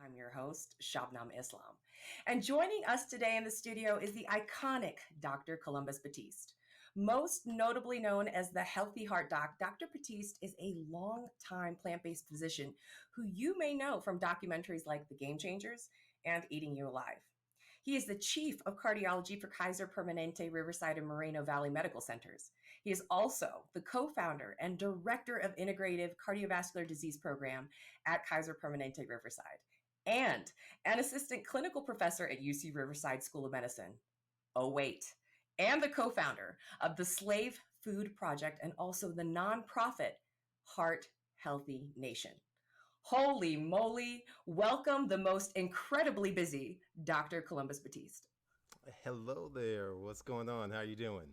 I'm your host, Shabnam Islam. And joining us today in the studio is the iconic Dr. Columbus Batiste. Most notably known as the Healthy Heart Doc, Dr. Batiste is a long-time plant-based physician who you may know from documentaries like The Game Changers and Eating You Alive. He is the chief of cardiology for Kaiser Permanente Riverside and Moreno Valley Medical Centers. He is also the co founder and director of Integrative Cardiovascular Disease Program at Kaiser Permanente Riverside and an assistant clinical professor at UC Riverside School of Medicine. Oh, wait. And the co founder of the Slave Food Project and also the nonprofit Heart Healthy Nation. Holy moly, welcome the most incredibly busy Dr. Columbus Batiste. Hello there. What's going on? How you doing?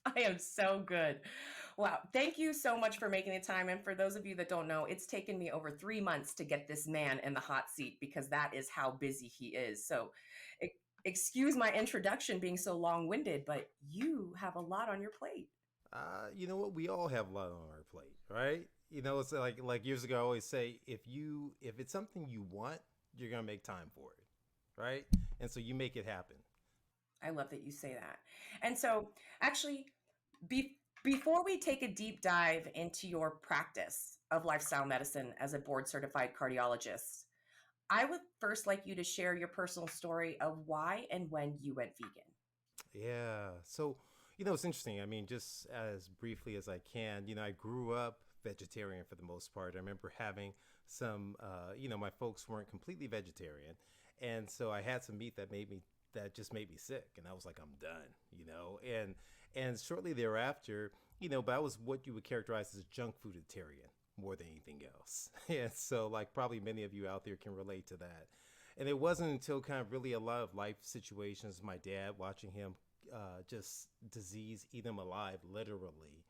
I am so good. Wow. Thank you so much for making the time. And for those of you that don't know, it's taken me over 3 months to get this man in the hot seat because that is how busy he is. So, excuse my introduction being so long winded, but you have a lot on your plate. You know what? We all have a lot on our plate, right? It's like years ago I always say if it's something you want, you're gonna make time for it, right? And so you make it happen. I love that you say that. And so, actually, before we take a deep dive into your practice of lifestyle medicine as a board certified cardiologist, I would first like you to share your personal story of why and when you went vegan. Yeah. So, it's interesting. I mean, just as briefly as I can, I grew up vegetarian for the most part. I remember having my folks weren't completely vegetarian. And so I had some meat that just made me sick. And I was like, I'm done. And shortly thereafter, but I was what you would characterize as junk fooditarian more than anything else. And so, like, probably many of you out there can relate to that. And it wasn't until kind of really a lot of life situations, my dad watching him just disease eat him alive, literally,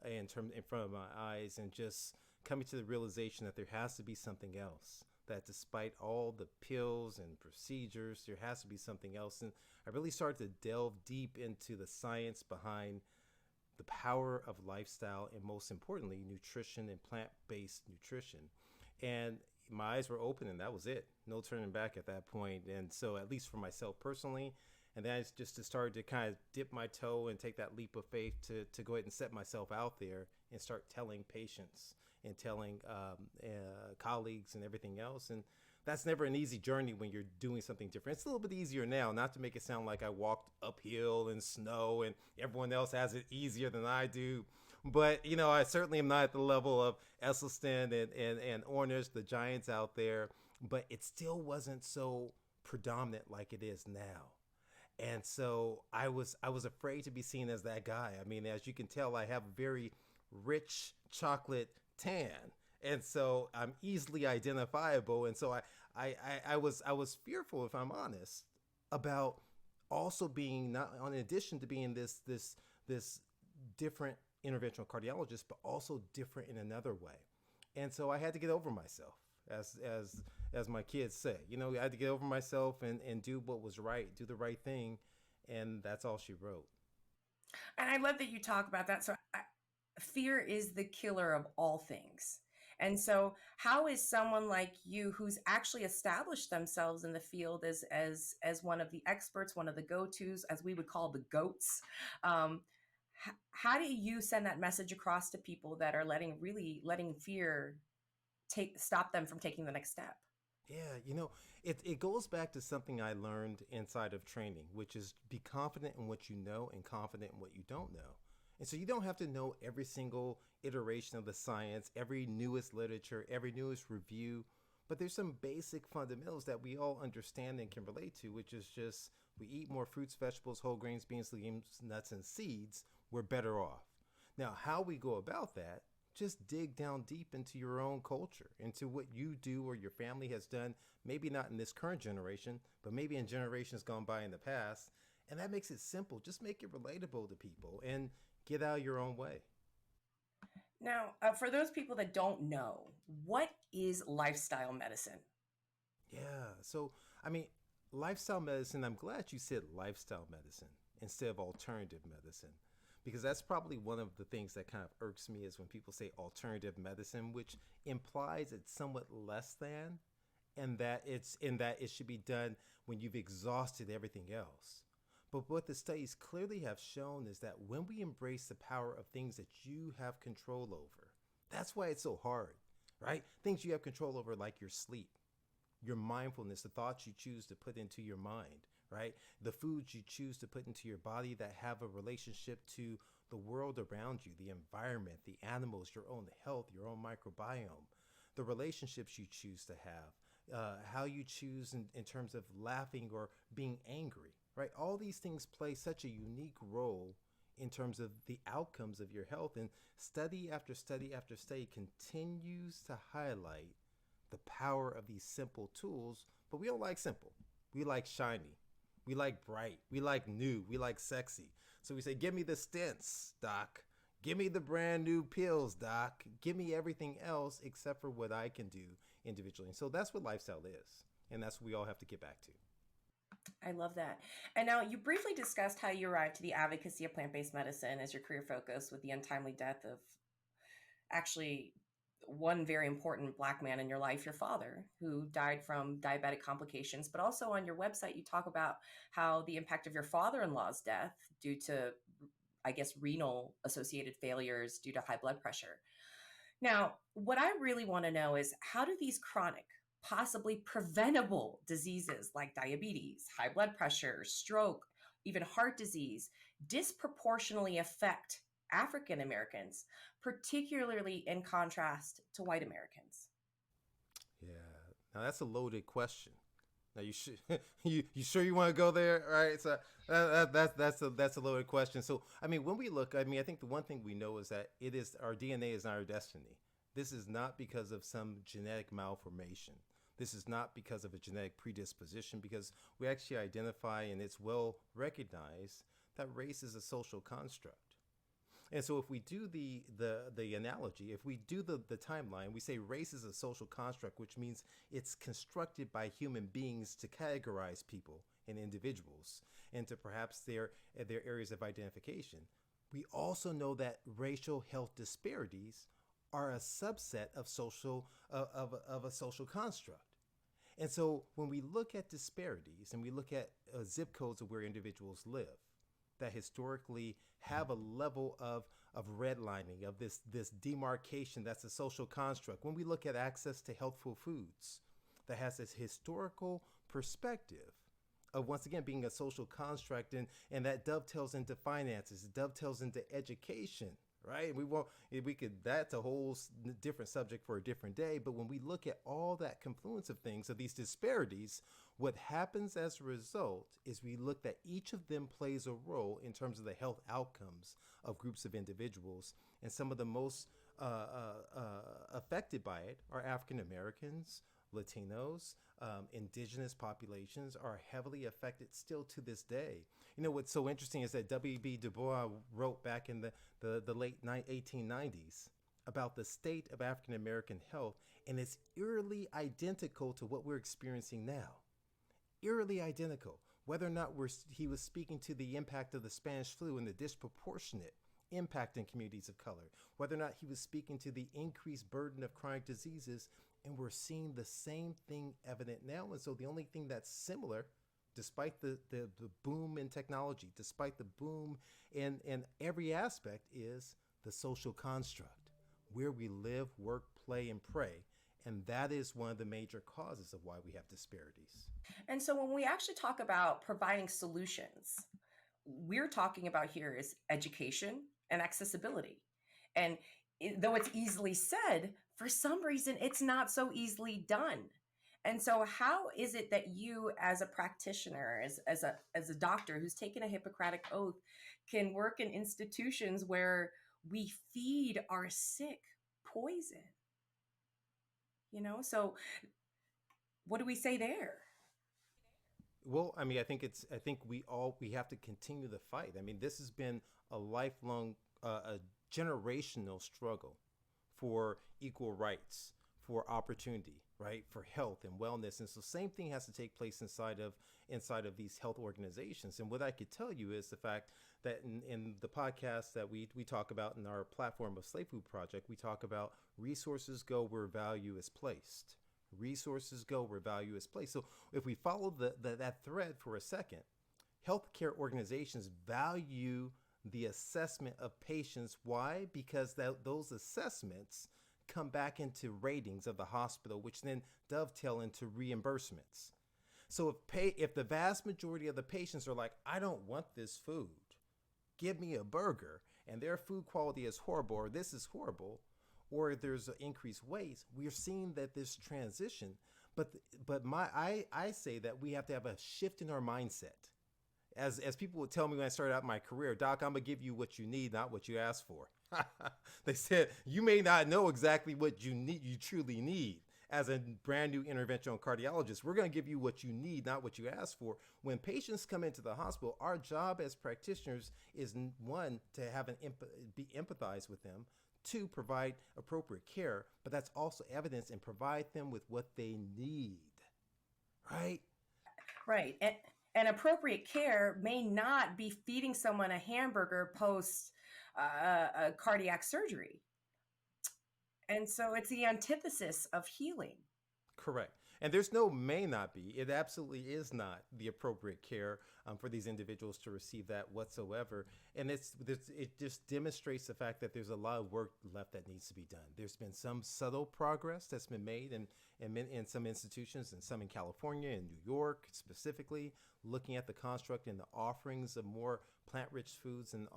in front of my eyes, and just coming to the realization that there has to be something else. That despite all the pills and procedures, there has to be something else. And I really started to delve deep into the science behind the power of lifestyle and, most importantly, nutrition and plant-based nutrition. And my eyes were open, and that was it. No turning back at that point. And so, at least for myself personally, and then I just started to kind of dip my toe and take that leap of faith to go ahead and set myself out there and start telling patients and telling colleagues and everything else. And that's never an easy journey when you're doing something different. It's a little bit easier now, not to make it sound like I walked uphill in snow and everyone else has it easier than I do. But, I certainly am not at the level of Esselstyn and Ornish, the giants out there. But it still wasn't so predominant like it is now. And so I was afraid to be seen as that guy. I mean, as you can tell, I have a very rich chocolate tan. And so I'm easily identifiable. And so I was fearful, if I'm honest, about also being, not in addition to being this different interventional cardiologist, but also different in another way. And so I had to get over myself, as my kids say. I had to get over myself and do what was right, do the right thing, and that's all she wrote. And I love that you talk about that. Fear is the killer of all things. And so, how is someone like you, who's actually established themselves in the field as one of the experts, one of the go-tos, as we would call the goats, um, how do you send that message across to people that are letting fear take stop them from taking the next step? Yeah, it goes back to something I learned inside of training, which is be confident in what you know and confident in what you don't know. And so you don't have to know every single iteration of the science, every newest literature, every newest review, but there's some basic fundamentals that we all understand and can relate to, which is just we eat more fruits, vegetables, whole grains, beans, legumes, nuts, and seeds, we're better off. Now, how we go about that, just dig down deep into your own culture, into what you do or your family has done, maybe not in this current generation, but maybe in generations gone by in the past. And that makes it simple. Just make it relatable to people and get out of your own way. Now, for those people that don't know, what is lifestyle medicine? Yeah. So, I mean, lifestyle medicine, I'm glad you said lifestyle medicine instead of alternative medicine, because that's probably one of the things that kind of irks me is when people say alternative medicine, which implies it's somewhat less than. and that it should be done when you've exhausted everything else. But what the studies clearly have shown is that when we embrace the power of things that you have control over, that's why it's so hard, right? Things you have control over, like your sleep, your mindfulness, the thoughts you choose to put into your mind, right? The foods you choose to put into your body that have a relationship to the world around you, the environment, the animals, your own health, your own microbiome, the relationships you choose to have, how you choose in terms of laughing or being angry, right? All these things play such a unique role in terms of the outcomes of your health. And study after study after study continues to highlight the power of these simple tools, but we don't like simple. We like shiny. We like bright. We like new. We like sexy. So we say, give me the stents, doc. Give me the brand new pills, doc. Give me everything else except for what I can do individually. And so that's what lifestyle is. And that's what we all have to get back to. I love that. And now you briefly discussed how you arrived to the advocacy of plant based medicine as your career focus with the untimely death of actually one very important Black man in your life, your father, who died from diabetic complications. But also on your website, you talk about how the impact of your father in law's death due to, I guess, renal associated failures due to high blood pressure. Now, what I really want to know is how do these chronic, possibly preventable diseases like diabetes, high blood pressure, stroke, even heart disease disproportionately affect African Americans, particularly in contrast to white Americans? Yeah. Now that's a loaded question. Now you should you sure you want to go there? All right. So that's a loaded question. So I mean, when we look, I mean, I think the one thing we know is that it is our DNA is not our destiny. This is not because of some genetic malformation. This is not because of a genetic predisposition, because we actually identify, and it's well recognized, that race is a social construct. And so if we do the analogy, if we do the timeline, we say race is a social construct, which means it's constructed by human beings to categorize people and individuals and to perhaps their areas of identification. We also know that racial health disparities are a subset of of a social construct. And so when we look at disparities and we look at zip codes of where individuals live, that historically have a level of redlining, of this demarcation that's a social construct. When we look at access to healthful foods, that has this historical perspective of, once again, being a social construct, and that dovetails into finances, it dovetails into education, right? We could, that's a whole different subject for a different day. But when we look at all that confluence of things, of these disparities, what happens as a result is we look that each of them plays a role in terms of the health outcomes of groups of individuals. And some of the most affected by it are African Americans, Latinos, indigenous populations are heavily affected still to this day. You know, what's so interesting is that W.B. Du Bois wrote back in the late 1890s about the state of African American health, and it's eerily identical to what we're experiencing now. Eerily identical. Whether or not he was speaking to the impact of the Spanish flu and the disproportionate impact in communities of color, whether or not he was speaking to the increased burden of chronic diseases, and we're seeing the same thing evident now. And so the only thing that's similar, despite the boom in technology, despite the boom in every aspect, is the social construct, where we live, work, play, and pray. And that is one of the major causes of why we have disparities. And so when we actually talk about providing solutions, we're talking about here is education and accessibility. And though it's easily said, for some reason, it's not so easily done. And so how is it that you, as a practitioner, as a doctor who's taken a Hippocratic oath, can work in institutions where we feed our sick poison? You know, so what do we say there? Well, I mean, I think we have to continue the fight. I mean, this has been a lifelong, a generational struggle for equal rights, for opportunity, right, for health and wellness. And so, same thing has to take place inside of these health organizations. And what I could tell you is the fact that in the podcast that we talk about in our platform of Slave Food Project, we talk about resources go where value is placed. resources go, where value is placed. So if we follow that thread for a second, healthcare organizations value the assessment of patients. Why? Because those assessments come back into ratings of the hospital, which then dovetail into reimbursements. So if the vast majority of the patients are like, I don't want this food, give me a burger, and their food quality is horrible, or this is horrible, or there's an increased waste, we're seeing that this transition. But I say that we have to have a shift in our mindset. As people would tell me when I started out my career, Doc, I'm gonna give you what you need, not what you ask for. They said you may not know exactly what you truly need. As a brand new interventional cardiologist, we're going to give you what you need, not what you ask for. When patients come into the hospital, our job as practitioners is, one, to have be empathize with them, two, provide appropriate care, but that's also evidence, and provide them with what they need, right? Right. And appropriate care may not be feeding someone a hamburger post a cardiac surgery. And so it's the antithesis of healing. Correct. And there's no may not be. It absolutely is not the appropriate care for these individuals to receive that whatsoever. And it just demonstrates the fact that there's a lot of work left that needs to be done. There's been some subtle progress that's been made in some institutions, and some in California and New York specifically, looking at the construct and the offerings of more plant-rich foods and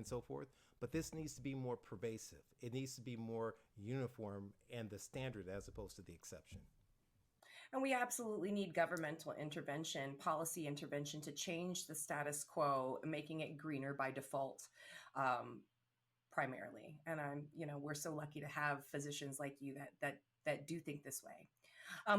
so forth. But this needs to be more pervasive. It needs to be more uniform and the standard as opposed to the exception. And we absolutely need governmental intervention, policy intervention to change the status quo, making it greener by default, um, primarily. And we're so lucky to have physicians like you that do think this way.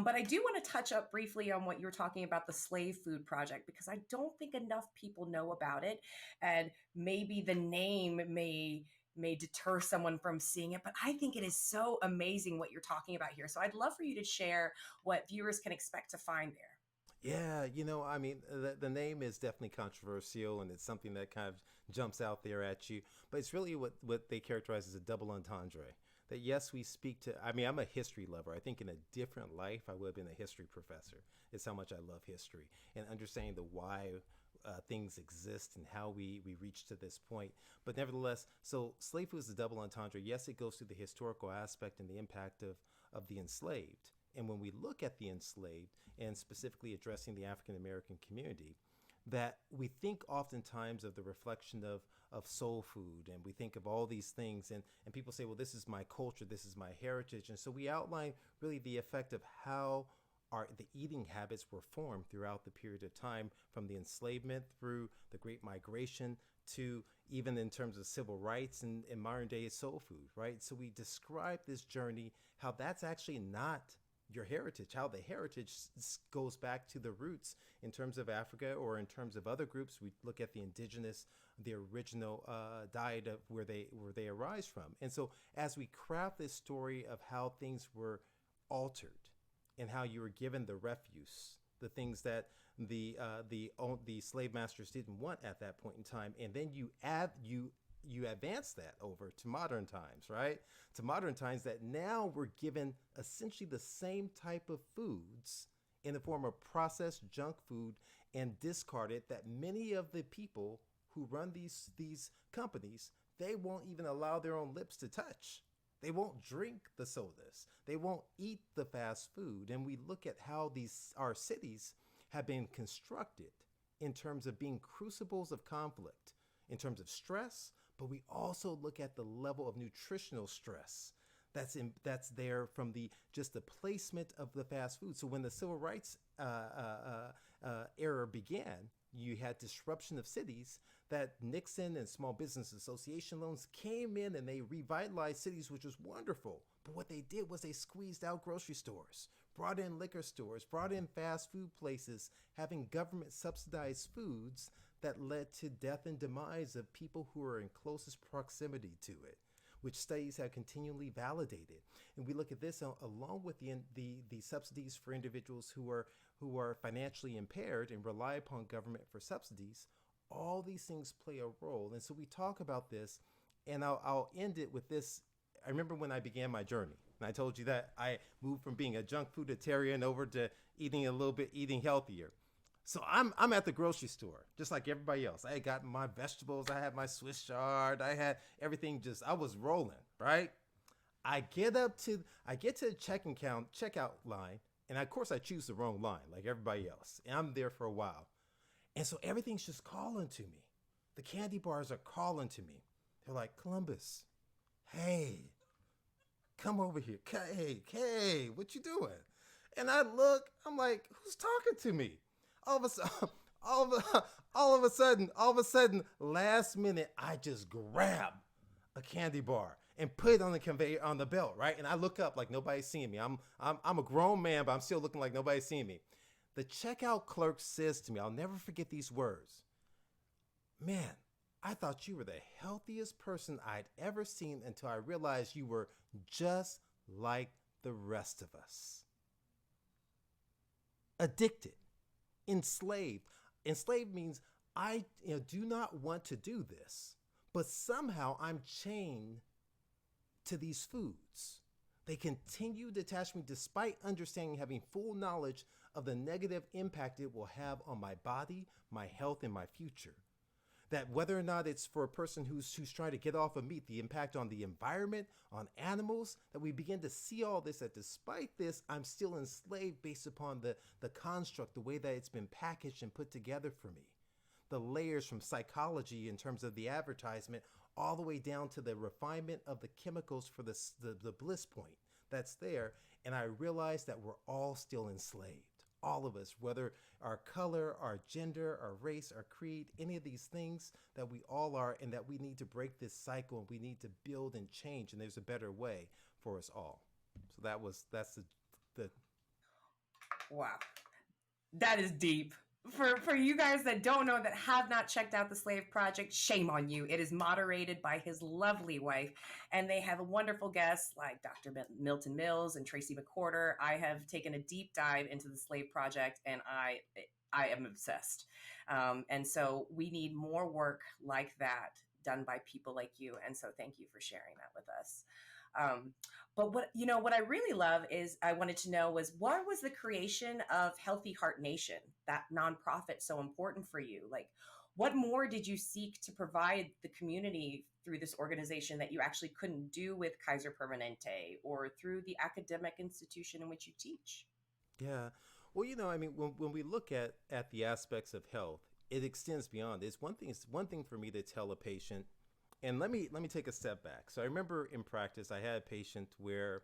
But I do want to touch up briefly on what you were talking about, the slave food project, because I don't think enough people know about it, and maybe the name may deter someone from seeing it, but I think it is so amazing what you're talking about here. So I'd love for you to share what viewers can expect to find there. Yeah, I mean, the name is definitely controversial, and it's something that kind of jumps out there at you. But it's really what they characterize as a double entendre. That yes, we speak to, I mean, I'm a history lover. I think in a different life, I would have been a history professor. It's how much I love history and understanding the why things exist and how we reach to this point. But nevertheless, so slave food is a double entendre. Yes, it goes through the historical aspect and the impact of the enslaved. And when we look at the enslaved, and specifically addressing the African American community, that we think oftentimes of the reflection of soul food, and we think of all these things, and people say, well, this is my culture, this is my heritage. And so we outline really the effect of how the eating habits were formed throughout the period of time, from the enslavement through the Great Migration to even in terms of civil rights and modern day soul food, right? So we describe this journey, how that's actually not your heritage, how the heritage goes back to the roots in terms of Africa, or in terms of other groups. We look at the indigenous, the original diet of where they arise from. And so as we craft this story of how things were altered and how you were given the refuse, the things that the slave masters didn't want at that point in time, and then you advance that over to modern times, right? To modern times, that now we're given essentially the same type of foods in the form of processed junk food and discarded, that many of the people who run these companies, they won't even allow their own lips to touch. They won't drink the sodas. They won't eat the fast food. And we look at how our cities have been constructed in terms of being crucibles of conflict, in terms of stress, but we also look at the level of nutritional stress that's there from just the placement of the fast food. So when the civil rights era began, you had disruption of cities, that Nixon and Small Business Association loans came in and they revitalized cities, which was wonderful. But what they did was they squeezed out grocery stores, brought in liquor stores, brought in fast food places, having government subsidized foods that led to death and demise of people who are in closest proximity to it, which studies have continually validated. And we look at this along with the subsidies for individuals who are financially impaired and rely upon government for subsidies. All these things play a role. And so we talk about this, and I'll end it with this I remember when I began my journey, and I told you that I moved from being a junk fooditarian over to eating a little bit, eating healthier. So I'm at the grocery store, just like everybody else. I had gotten my vegetables, I had my Swiss chard, I had everything. Just I was rolling, right? I get to the checkout line, and of course I choose the wrong line, like everybody else. And I'm there for a while, and so everything's just calling to me. The candy bars are calling to me. They're like, Columbus, hey, come over here. Hey, what you doing? And I look, I'm like, who's talking to me? All of a sudden, all of a, all of a sudden, last minute, I just grab a candy bar and put it on the conveyor on the belt, right? And I look up like nobody's seeing me. I'm a grown man, but I'm still looking like nobody's seeing me. The checkout clerk says to me, I'll never forget these words. Man, I thought you were the healthiest person I'd ever seen until I realized you were just like the rest of us. Addicted, enslaved. Enslaved means I do not want to do this, but somehow I'm chained to these foods. They continue to attach me despite understanding, having full knowledge of the negative impact it will have on my body, my health, and my future. That whether or not it's for a person who's trying to get off of meat, the impact on the environment, on animals, that we begin to see all this, that despite this, I'm still enslaved based upon the construct, the way that it's been packaged and put together for me. The layers from psychology in terms of the advertisement all the way down to the refinement of the chemicals for the bliss point that's there. And I realized that we're all still enslaved. All of us, whether our color, our gender, our race, our creed, any of these things, that we all are, and that we need to break this cycle and we need to build and change, and there's a better way for us all. So that's the Wow. That is deep. For you guys that don't know, that have not checked out the Slave Project, shame on you. It is moderated by his lovely wife, and they have wonderful guests like Dr. Milton Mills and Tracy McCorder. I have taken a deep dive into the Slave Project, and I am obsessed. And so we need more work like that done by people like you. And so thank you for sharing that with us. Um, but what I really love is I wanted to know was, what was the creation of Healthy Heart Nation, that nonprofit, so important for you? Like, what more did you seek to provide the community through this organization that you actually couldn't do with Kaiser Permanente or through the academic institution in which you teach? yeah. Well, I mean, when we look at the aspects of health, it extends beyond. It's one thing for me to tell a patient. And let me take a step back. So I remember in practice, I had a patient where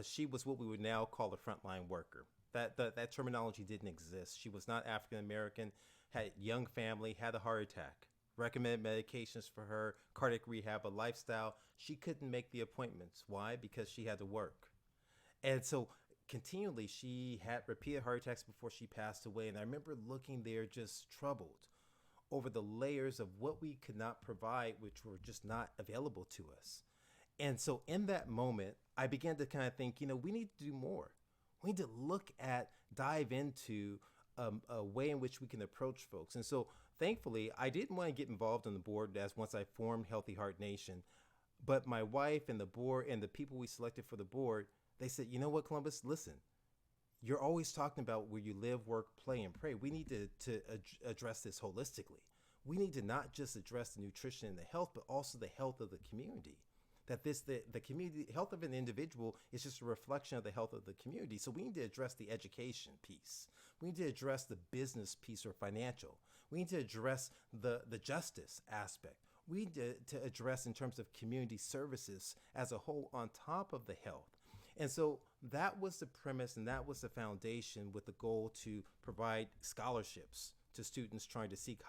she was what we would now call a frontline worker. That terminology didn't exist. She was not African American, had a young family, had a heart attack. Recommended medications for her, cardiac rehab, a lifestyle. She couldn't make the appointments. Why? Because she had to work. And so continually, she had repeated heart attacks before she passed away. And I remember looking there just troubled over the layers of what we could not provide, which were just not available to us. And so in that moment, I began to kind of think, we need to do more. We need to dive into a way in which we can approach folks. And so thankfully, I didn't want to get involved on the board as once I formed Healthy Heart Nation. But my wife and the board and the people we selected for the board, they said, you know what, Columbus, listen, you're always talking about where you live, work, play, and pray. We need to address this holistically. We need to not just address the nutrition and the health, but also the health of the community. That the community health of an individual is just a reflection of the health of the community. So we need to address the education piece. We need to address the business piece or financial. We need to address the justice aspect. We need to address in terms of community services as a whole on top of the health. And so that was the premise, and that was the foundation, with the goal to provide scholarships to students trying to seek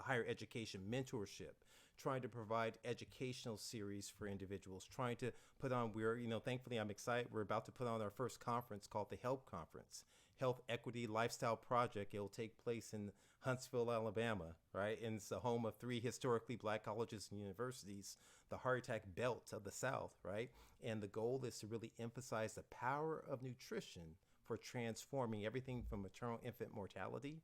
higher education, mentorship, trying to provide educational series for individuals, trying to put on, thankfully I'm excited, we're about to put on our first conference called the HELP Conference, Health Equity Lifestyle Project. It will take place in Huntsville, Alabama, right? And it's the home of 3 historically Black colleges and universities, the heart attack belt of the South, right? And the goal is to really emphasize the power of nutrition for transforming everything from maternal infant mortality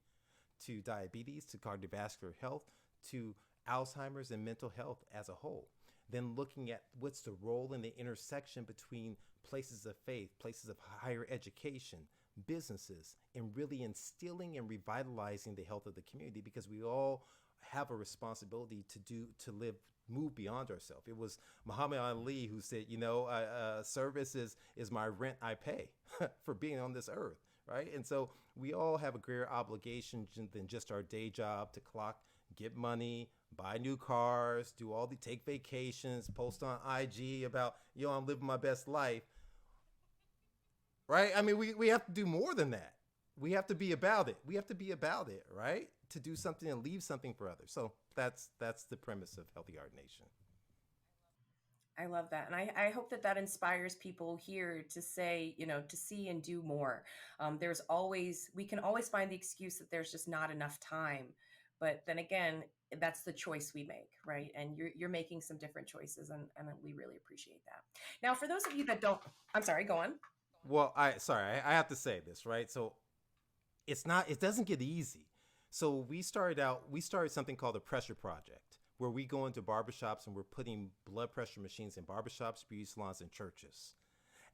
to diabetes to cardiovascular health to Alzheimer's and mental health as a whole. then looking at what's the role in the intersection between places of faith, places of higher education, businesses, and really instilling and revitalizing the health of the community, because we all have a responsibility to live, move beyond ourselves. It was Muhammad Ali who said, service is my rent I pay for being on this earth, right? And so we all have a greater obligation than just our day job to clock, get money, buy new cars, do all the take vacations, post on IG about, I'm living my best life, right? I mean, we have to do more than that. We have to be about it. We have to be about it, right? To do something and leave something for others. So that's the premise of Healthy Heart Nation. I love that. And I hope that that inspires people here to say, to see and do more. We can always find the excuse that there's just not enough time. But then again, that's the choice we make, right? And you're making some different choices, and we really appreciate that. Now, for those of you that don't, I'm sorry, go on. Well, I have to say this, right? So it doesn't get easy. So we started something called the Pressure Project, where we go into barbershops and we're putting blood pressure machines in barbershops, beauty salons, and churches.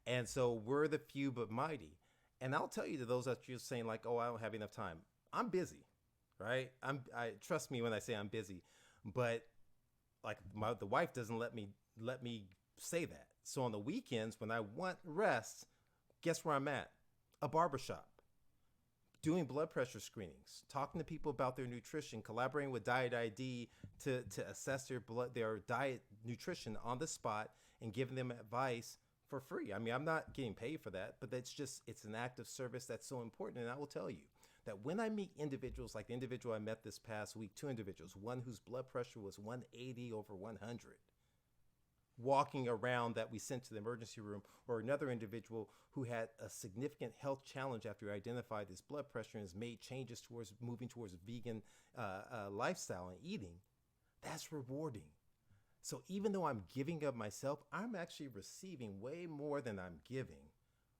And so we're the few but mighty. And I'll tell you, to those that you're saying like, oh, I don't have enough time, I'm busy, right? I trust me when I say I'm busy, but like the wife doesn't let me say that. So on the weekends when I want rest, guess where I'm at? A barbershop, doing blood pressure screenings, talking to people about their nutrition, collaborating with Diet ID to assess their diet nutrition on the spot, and giving them advice for free. I mean, I'm not getting paid for that, but it's an act of service that's so important. And I will tell you that when I meet individuals like the individual I met this past week, two individuals, one whose blood pressure was 180 over 100, walking around, that we sent to the emergency room, or another individual who had a significant health challenge after he identified his blood pressure and has made changes towards moving towards a vegan lifestyle and eating, that's rewarding. So even though I'm giving of myself, I'm actually receiving way more than I'm giving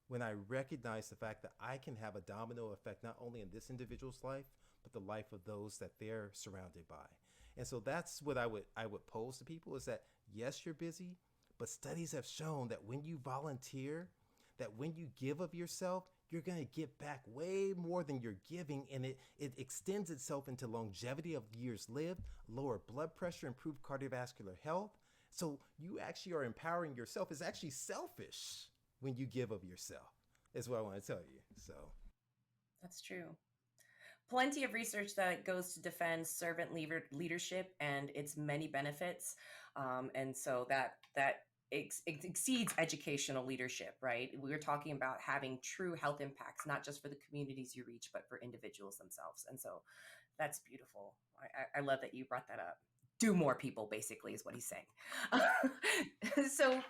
when I recognize the fact that I can have a domino effect not only in this individual's life, but the life of those that they're surrounded by. And so that's what I would pose to people, is that yes, you're busy, but studies have shown that when you volunteer, that when you give of yourself, you're going to get back way more than you're giving, and it extends itself into longevity of years lived, lower blood pressure, improved cardiovascular health. So you actually are empowering yourself. It's actually selfish when you give of yourself, is what I want to tell you. So That's true. Plenty of research that goes to defend servant leadership and its many benefits, and so that exceeds educational leadership, right? We're talking about having true health impacts, not just for the communities you reach, but for individuals themselves. And so that's beautiful. I love that you brought that up. Do more, people, basically, is what he's saying. So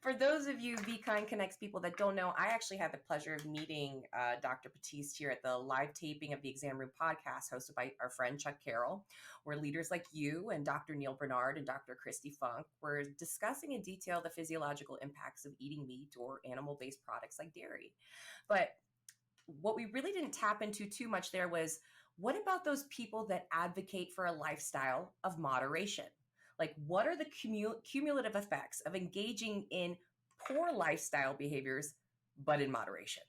for those of you Be Kind Connects people that don't know, I actually had the pleasure of meeting Dr. Batiste here at the live taping of the Exam Room podcast hosted by our friend Chuck Carroll, where leaders like you and Dr. Neil Bernard and Dr. Christy Funk were discussing in detail the physiological impacts of eating meat or animal-based products like dairy. But what we really didn't tap into too much there was, what about those people that advocate for a lifestyle of moderation? Like, what are the cumulative effects of engaging in poor lifestyle behaviors, but in moderation?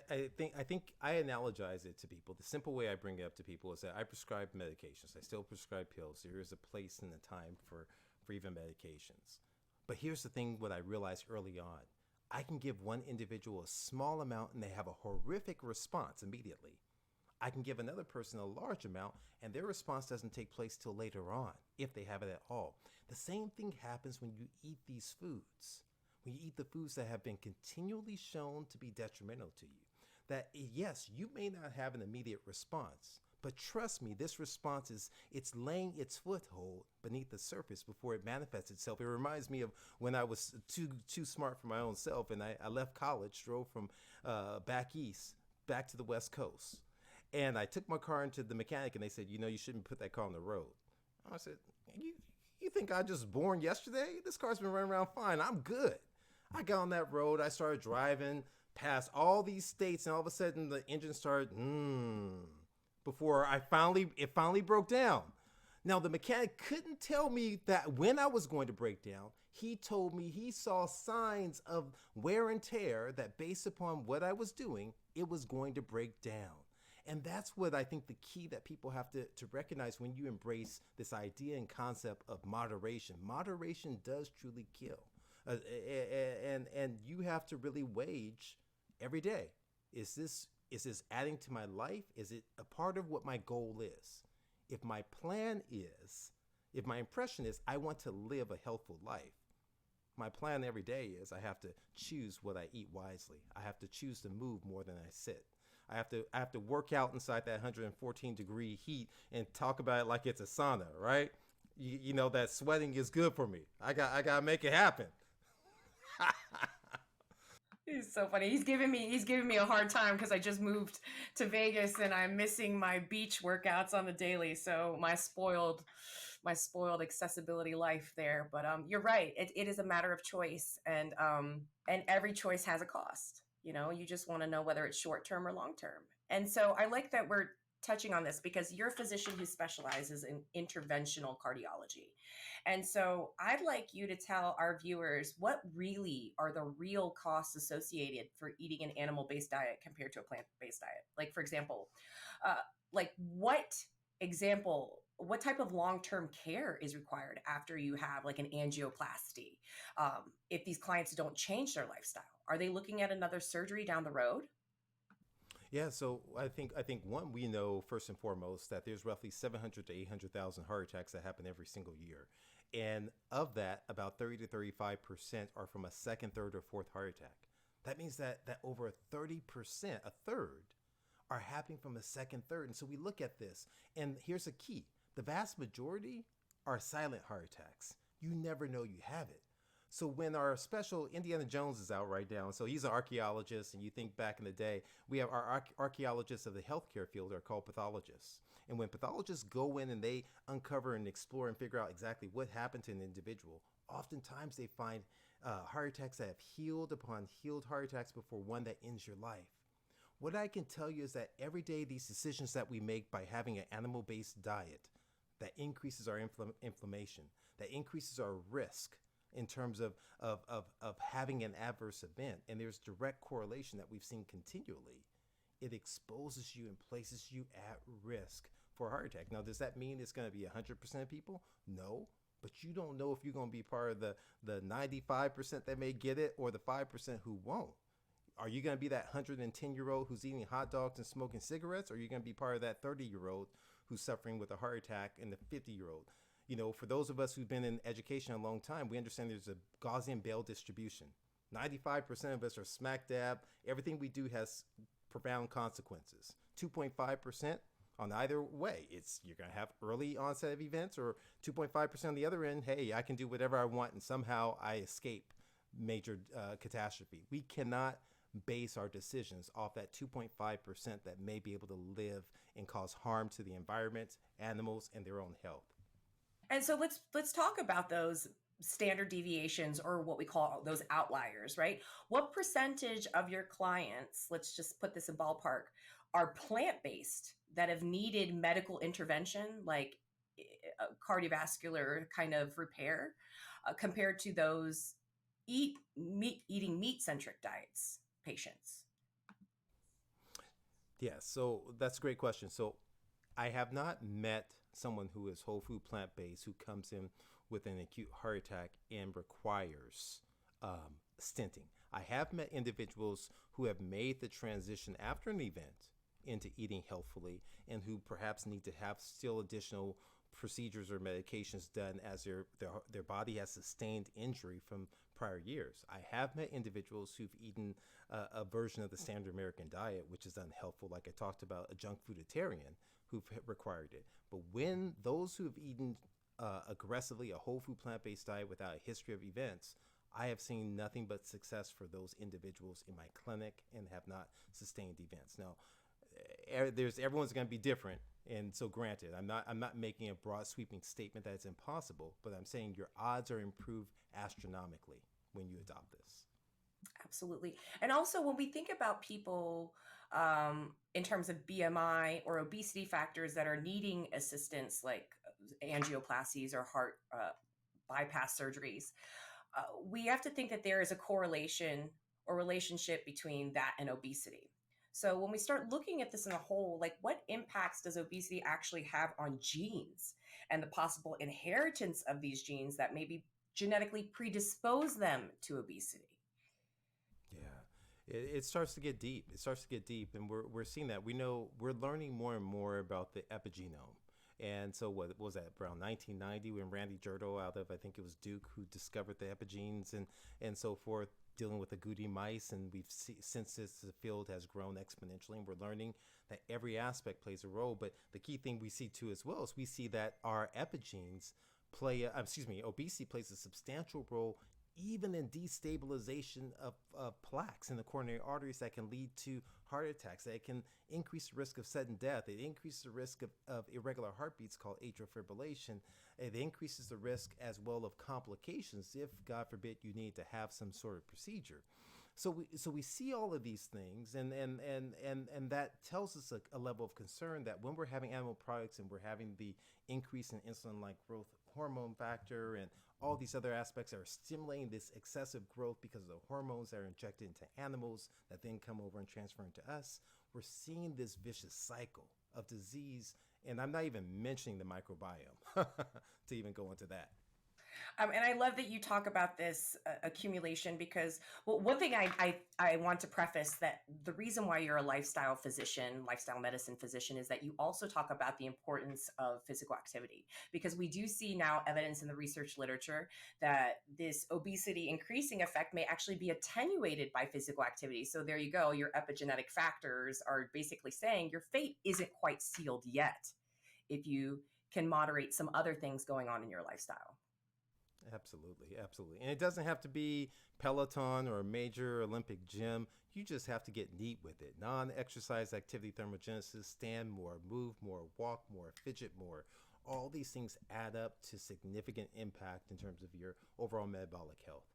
I think I analogize it to people. The simple way I bring it up to people is that I prescribe medications. I still prescribe pills. There is a place and a time for even medications. But here's the thing, what I realized early on. I can give one individual a small amount and they have a horrific response immediately. I can give another person a large amount and their response doesn't take place till later on, if they have it at all. The same thing happens when you eat these foods. When you eat the foods that have been continually shown to be detrimental to you. That yes, you may not have an immediate response, but trust me, this response it's laying its foothold beneath the surface before it manifests itself. It reminds me of when I was too smart for my own self, and I left college, drove from back east, back to the West Coast. And I took my car into the mechanic and they said, you shouldn't put that car on the road. I said, you think I just born yesterday? This car's been running around fine. I'm good. I got on that road. I started driving past all these states, and all of a sudden the engine started, before it finally broke down. Now, the mechanic couldn't tell me that when I was going to break down. He told me he saw signs of wear and tear that, based upon what I was doing, it was going to break down. And that's what I think the key that people have to recognize when you embrace this idea and concept of moderation. Moderation does truly kill. And you have to really wage every day. Is this adding to my life? Is it a part of what my goal is? If my plan is, if my impression is I want to live a healthful life, my plan every day is I have to choose what I eat wisely. I have to choose to move more than I sit. I have to work out inside that 114-degree heat and talk about it like it's a sauna, right? That sweating is good for me. I got to make it happen. He's so funny. He's giving me a hard time because I just moved to Vegas and I'm missing my beach workouts on the daily. So my spoiled accessibility life there. But you're right. It is a matter of choice, and every choice has a cost. You just want to know whether it's short term or long term. And so I like that we're touching on this because you're a physician who specializes in interventional cardiology. And so I'd like you to tell our viewers what really are the real costs associated for eating an animal based diet compared to a plant based diet. Like, for example, uh, like what type of long term care is required after you have like an angioplasty? If these clients don't change their lifestyle, are they looking at another surgery down the road? Yeah, so I think one, we know first and foremost that there's roughly 700 to 800,000 heart attacks that happen every single year. And of that, about 30 to 35% are from a second, third, or fourth heart attack. That means that over 30%, a third, are happening from a second, third. And so we look at this, and here's a key: the vast majority are silent heart attacks. You never know you have it. So when our special Indiana Jones is out right now, so he's an archaeologist, and you think back in the day, we have our archaeologists of the healthcare field are called pathologists. And when pathologists go in and they uncover and explore and figure out exactly what happened to an individual, oftentimes they find heart attacks that have healed upon healed heart attacks before one that ends your life. What I can tell you is that every day, these decisions that we make by having an animal based diet that increases our inflammation, that increases our risk in terms of having an adverse event, and there's direct correlation that we've seen continually, it exposes you and places you at risk for a heart attack. Now, does that mean it's going to be 100% of people? No. But you don't know if you're going to be part of the 95% that may get it or the 5% who won't. Are you going to be that 110-year-old who's eating hot dogs and smoking cigarettes? Or are you going to be part of that 30-year-old who's suffering with a heart attack and the 50-year-old? For those of us who've been in education a long time, we understand there's a Gaussian Bell distribution. 95% of us are smack dab. Everything we do has profound consequences. 2.5% on either way. You're going to have early onset of events, or 2.5% on the other end. Hey, I can do whatever I want and somehow I escape major catastrophe. We cannot base our decisions off that 2.5% that may be able to live and cause harm to the environment, animals, and their own health. And so let's talk about those standard deviations, or what we call those outliers, right? What percentage of your clients, let's just put this in ballpark, are plant-based that have needed medical intervention, like cardiovascular kind of repair, compared to those eating meat-centric diets patients? Yeah, so that's a great question. So I have not met someone who is whole food plant based who comes in with an acute heart attack and requires stenting. I have met individuals who have made the transition after an event into eating healthfully and who perhaps need to have still additional procedures or medications done as their body has sustained injury from prior years. I have met individuals who've eaten a version of the standard American diet, which is unhealthful, like I talked about, a junk fooditarian who've required it. But when those who've eaten aggressively a whole food plant based diet without a history of events, I have seen nothing but success for those individuals in my clinic and have not sustained events. Now, everyone's going to be different, and so granted, I'm not making a broad sweeping statement that it's impossible, but I'm saying your odds are improved astronomically when you adopt this. Absolutely. And also, when we think about people in terms of BMI or obesity factors that are needing assistance, like angioplasties or heart bypass surgeries, we have to think that there is a correlation or relationship between that and obesity. So when we start looking at this in a whole, like what impacts does obesity actually have on genes and the possible inheritance of these genes that maybe genetically predispose them to obesity? Yeah, it starts to get deep. It starts to get deep, and we're seeing that. We know we're learning more and more about the epigenome. And so, what was that around 1990 when Randy Jirdo out of I think it was Duke who discovered the epigenes and so forth, dealing with agouti mice, and since this the field has grown exponentially, and we're learning that every aspect plays a role. But the key thing we see too as well is we see that our epigenes obesity plays a substantial role even in destabilization of plaques in the coronary arteries that can lead to heart attacks, that can increase the risk of sudden death. It increases the risk of irregular heartbeats called atrial fibrillation. It increases the risk as well of complications if, God forbid, you need to have some sort of procedure. So we see all of these things, and that tells us a level of concern that when we're having animal products and we're having the increase in insulin-like growth hormone factor and all these other aspects that are stimulating this excessive growth because of the hormones that are injected into animals that then come over and transfer into us, we're seeing this vicious cycle of disease. And I'm not even mentioning the microbiome to even go into that. And I love that you talk about this accumulation because, well, one thing I want to preface that the reason why you're a lifestyle physician, lifestyle medicine physician, is that you also talk about the importance of physical activity because we do see now evidence in the research literature that this obesity increasing effect may actually be attenuated by physical activity. So there you go. Your epigenetic factors are basically saying your fate isn't quite sealed yet if you can moderate some other things going on in your lifestyle. Absolutely, absolutely. And it doesn't have to be Peloton or a major Olympic gym. You just have to get neat with it. Non exercise activity thermogenesis, stand more, move more, walk more, fidget more. All these things add up to significant impact in terms of your overall metabolic health.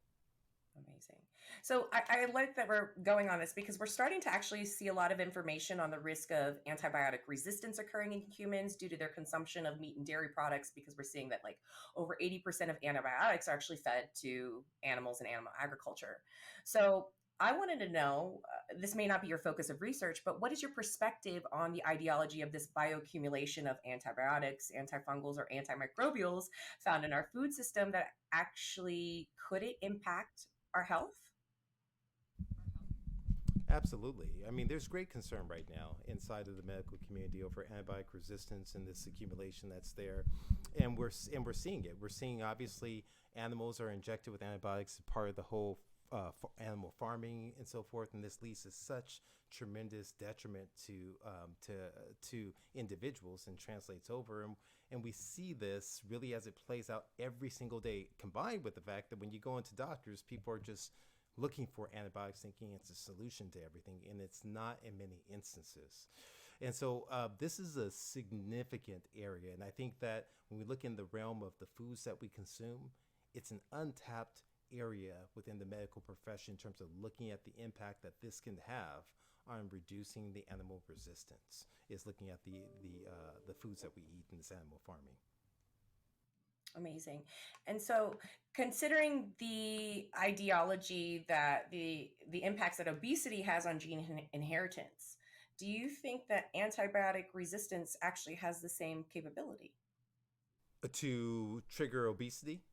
Amazing. So I like that we're going on this because we're starting to actually see a lot of information on the risk of antibiotic resistance occurring in humans due to their consumption of meat and dairy products because we're seeing that like over 80% of antibiotics are actually fed to animals in animal agriculture. So I wanted to know, this may not be your focus of research, but what is your perspective on the ideology of this bioaccumulation of antibiotics, antifungals, or antimicrobials found in our food system that actually could it impact our health? Absolutely. I mean, there's great concern right now inside of the medical community over antibiotic resistance and this accumulation that's there, and we're seeing it. We're seeing obviously animals are injected with antibiotics as part of the whole animal farming and so forth, and this leads to such tremendous detriment to individuals and translates over, and we see this really as it plays out every single day. Combined with the fact that when you go into doctors, people are just looking for antibiotics, thinking it's a solution to everything, and it's not in many instances. And so this is a significant area, and I think that when we look in the realm of the foods that we consume, it's an untapped area within the medical profession in terms of looking at the impact that this can have on reducing the animal resistance. Is looking at the foods that we eat in this animal farming. Amazing. And so considering the ideology that the impacts that obesity has on gene inheritance, do you think that antibiotic resistance actually has the same capability? To trigger obesity?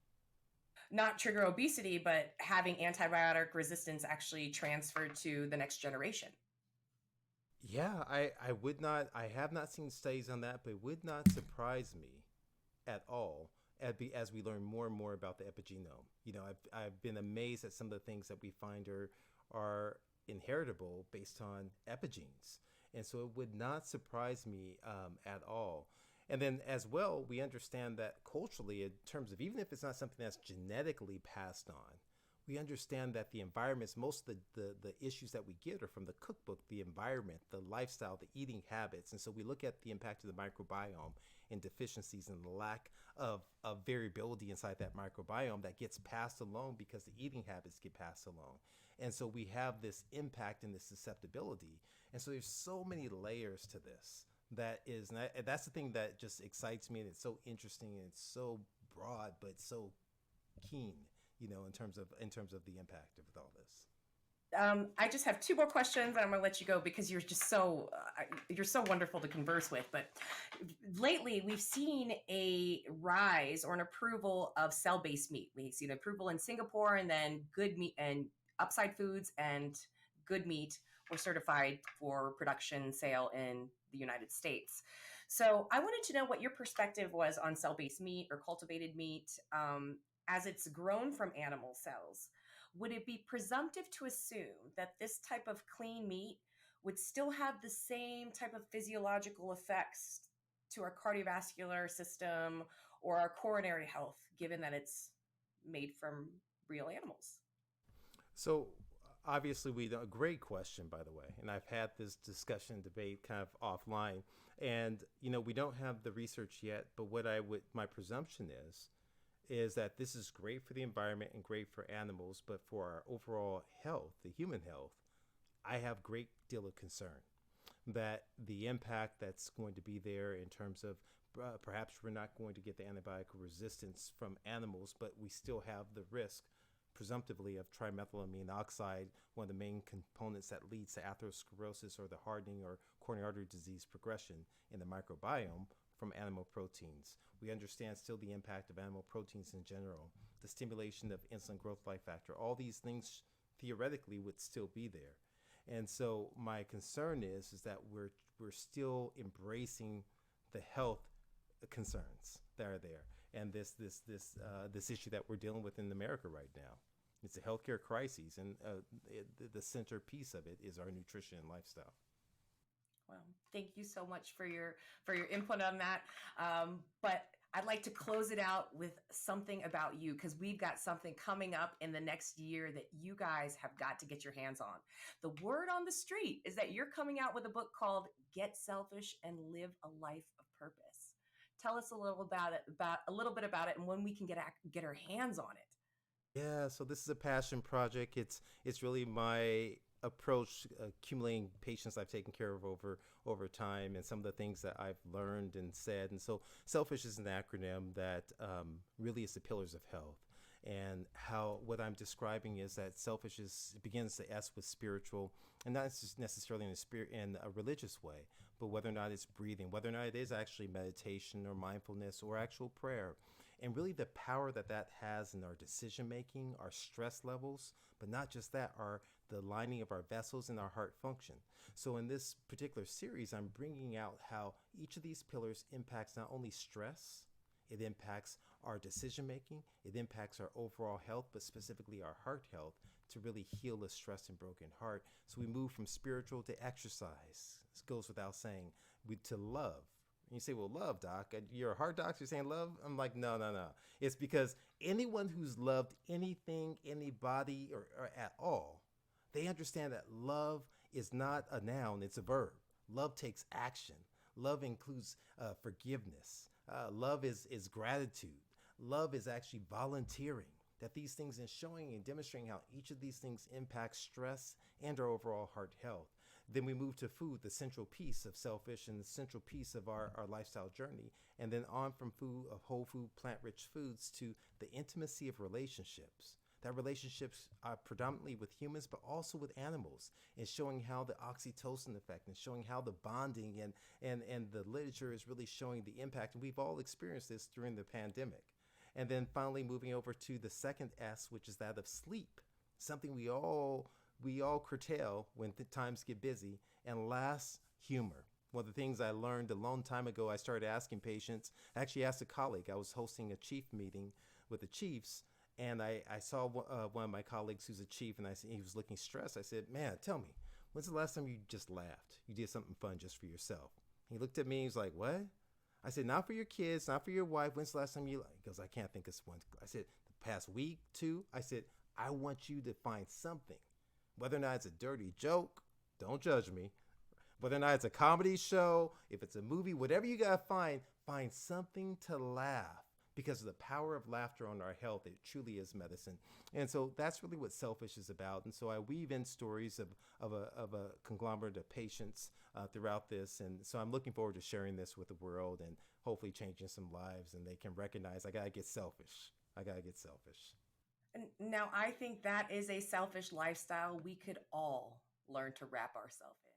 Not trigger obesity, but having antibiotic resistance actually transferred to the next generation. Yeah, I would not, I have not seen studies on that, but it would not surprise me at all as we learn more and more about the epigenome. I've been amazed at some of the things that we find are inheritable based on epigenes. And so it would not surprise me at all. And then as well, we understand that culturally, in terms of even if it's not something that's genetically passed on, we understand that the environments, most of the issues that we get are from the cookbook, the environment, the lifestyle, the eating habits. And so we look at the impact of the microbiome and deficiencies and the lack of variability inside that microbiome that gets passed along because the eating habits get passed along. And so we have this impact and this susceptibility. And so there's so many layers to this that is, and that's the thing that just excites me, and it's so interesting, and it's so broad, but so keen, in terms of the impact of all this. I just have two more questions, and I'm going to let you go because you're so wonderful to converse with. But lately, we've seen a rise or an approval of cell-based meat. We've seen approval in Singapore, and then Good Meat and Upside Foods and Good Meat were certified for production sale in the United States. So I wanted to know what your perspective was on cell-based meat or cultivated meat as it's grown from animal cells. Would it be presumptive to assume that this type of clean meat would still have the same type of physiological effects to our cardiovascular system or our coronary health, given that it's made from real animals? So obviously, we don't. Great question, by the way. And I've had this discussion debate kind of offline, and we don't have the research yet. But my presumption is that this is great for the environment and great for animals, but for our overall health, the human health, I have great deal of concern that the impact that's going to be there in terms of perhaps we're not going to get the antibiotic resistance from animals, but we still have the risk presumptively of trimethylamine oxide, one of the main components that leads to atherosclerosis or the hardening or coronary artery disease progression in the microbiome from animal proteins. We understand still the impact of animal proteins in general, the stimulation of insulin growth life factor. All these things theoretically would still be there. And so my concern is that we're still embracing the health concerns that are there, and this issue that we're dealing with in America right now. It's a healthcare crisis, and the centerpiece of it is our nutrition and lifestyle. Well, thank you so much for your input on that. But I'd like to close it out with something about you because we've got something coming up in the next year that you guys have got to get your hands on. The word on the street is that you're coming out with a book called Get Selfish and Live a Life of Purpose. Tell us a little bit about it, and when we can get our hands on it. Yeah, so this is a passion project. It's really my approach, accumulating patients I've taken care of over time, and some of the things that I've learned and said. And so, selfish is an acronym that really is the pillars of health. And how what I'm describing is that selfish begins the S with spiritual, and not just necessarily in a religious way, but whether or not it's breathing, whether or not it is actually meditation or mindfulness or actual prayer, and really the power that has in our decision making, our stress levels, but not just that, our the lining of our vessels and our heart function. So in this particular series, I'm bringing out how each of these pillars impacts not only stress, it impacts our decision making, it impacts our overall health, but specifically our heart health to really heal a stressed and broken heart. So we move from spiritual to exercise. This goes without saying, to love. And you say, well, love, doc. You're a heart doctor, you're saying love? I'm like, no, no, no. It's because anyone who's loved anything, anybody, or at all, they understand that love is not a noun, it's a verb. Love takes action. Love includes forgiveness. Love is gratitude. Love is actually volunteering. That these things and showing and demonstrating how each of these things impacts stress and our overall heart health. Then we move to food, the central piece of selfish and the central piece of our lifestyle journey. And then on from food, of whole food, plant-rich foods to the intimacy of relationships. That relationships are predominantly with humans, but also with animals, and showing how the oxytocin effect and showing how the bonding and the literature is really showing the impact. And we've all experienced this during the pandemic. And then finally moving over to the second S, which is that of sleep, something we all curtail when times get busy. And last, humor. One of the things I learned a long time ago, I started asking patients, I actually asked a colleague, I was hosting a chief meeting with the chiefs, and I saw one of my colleagues who's a chief, and he was looking stressed. I said, man, tell me, when's the last time you just laughed? You did something fun just for yourself. He looked at me, he was like, what? I said, not for your kids, not for your wife. When's the last time you? He goes, I can't think of one. I said, the past week, 2. I said, I want you to find something. Whether or not it's a dirty joke, don't judge me. Whether or not it's a comedy show, if it's a movie, whatever you gotta find something to laugh. because of the power of laughter on our health. It truly is medicine. And so that's really what Selfish is about. And so I weave in stories of a conglomerate of patients throughout this. And so I'm looking forward to sharing this with the world and hopefully changing some lives. And they can recognize I got to get selfish. I got to get selfish. Now, I think that is a selfish lifestyle we could all learn to wrap ourselves in.